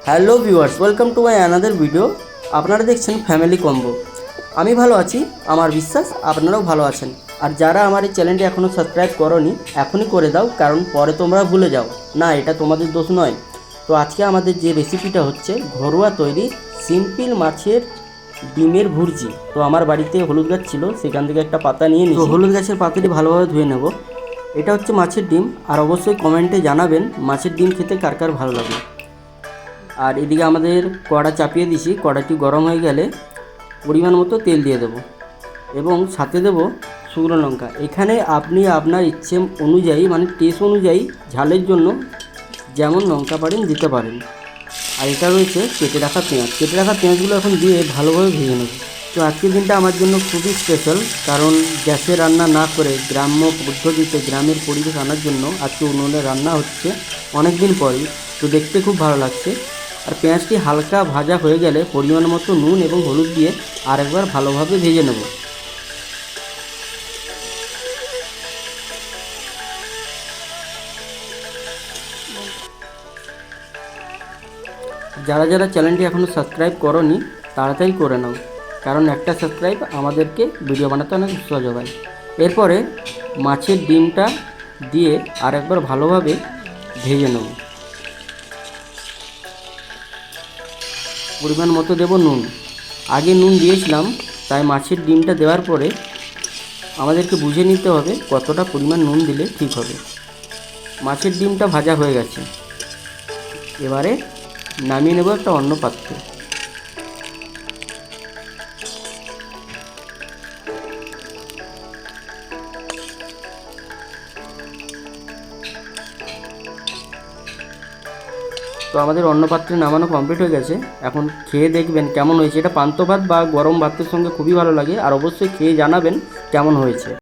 Hello viewers, welcome to my another video. আপনারা দেখছেন family combo. আমি ভালো আছি, আমার বিশ্বাস আপনারাও ভালো আছেন। আর যারা আমার এই চ্যানেলটি এখনও সাবস্ক্রাইব করোনি, এখনই করে দাও, কারণ পরে তোমরা ভুলে যাও। না, এটা তোমাদের দোষ নয়। তো আজকে আমাদের যে রেসিপিটা হচ্ছে ঘরোয়া তৈরি সিম্পল মাছের ডিমের ভুর্জি। তো আমার বাড়িতে হলুদ গাছ ছিল, সেখান থেকে একটা পাতা নিয়ে নিই। তো হলুদ গাছের পাতাটি ভালোভাবে ধুয়ে নেব। এটা হচ্ছে মাছের ডিম। আর অবশ্যই কমেন্টে জানাবেন মাছের ডিম খেতে কার কার ভালো লাগে। আর এদিকে আমাদের কড়া চাপিয়ে দিছি। কড়াটি গরম হয়ে গেলে পরিমাণ মতো তেল দিয়ে দেব এবং সাথে দেব শুকনো লঙ্কা। এখানে আপনি আপনার ইচ্ছে অনুযায়ী, মানে টেস্ট অনুযায়ী ঝালের জন্য যেমন লঙ্কা পারেন দিতে পারেন। আর এটা রয়েছে কেটে রাখা পেঁয়াজ। কেটে রাখা পেঁয়াজগুলো এখন দিয়ে ভালোভাবে ভেজে নেব। তো আজকের দিনটা আমার জন্য খুবই স্পেশাল, কারণ গ্যাসে রান্না না করে গ্রাম্য পদ্ধতিতে গ্রামের পরিবেশ আনার জন্য আজকে উনুনে রান্না হচ্ছে অনেক দিন পরই। তো দেখতে খুব ভালো লাগছে। আর পেঁয়াজটি হালকা ভাজা হয়ে গেলে পরিমাণ মতো নুন এবং হলুদ দিয়ে আরেকবার ভালোভাবে ভেজে নেব। যারা যারা চ্যানেলটি এখনও সাবস্ক্রাইব করোনি তাড়াতাড়ি করে নাও, কারণ একটা সাবস্ক্রাইব আমাদেরকে ভিডিও বানাতে অনেক উৎসাহ যোগায়। এরপরে মাছের ডিমটা দিয়ে আরেকবার ভালোভাবে ভেজে নেব। পরিমাণ মতো দেব নুন। আগে নুন দিয়েছিলাম, তাই মাছের ডিমটা দেওয়ার পরে আমাদেরকে বুঝে নিতে হবে কতটা পরিমাণ নুন দিলে ঠিক হবে। মাছের ডিমটা ভাজা হয়ে গেছে, এবারে নামিয়ে নেব একটা অন্য পাত্রে। তো আমাদের অন্য পাত্রে নামানো কমপ্লিট হয়ে গেছে। এখন খেয়ে দেখবেন কেমন হয়েছে। এটা পান্তা ভাত বা গরম ভাতের সঙ্গে খুবই ভালো লাগে। আর অবশ্যই খেয়ে জানাবেন কেমন হয়েছে।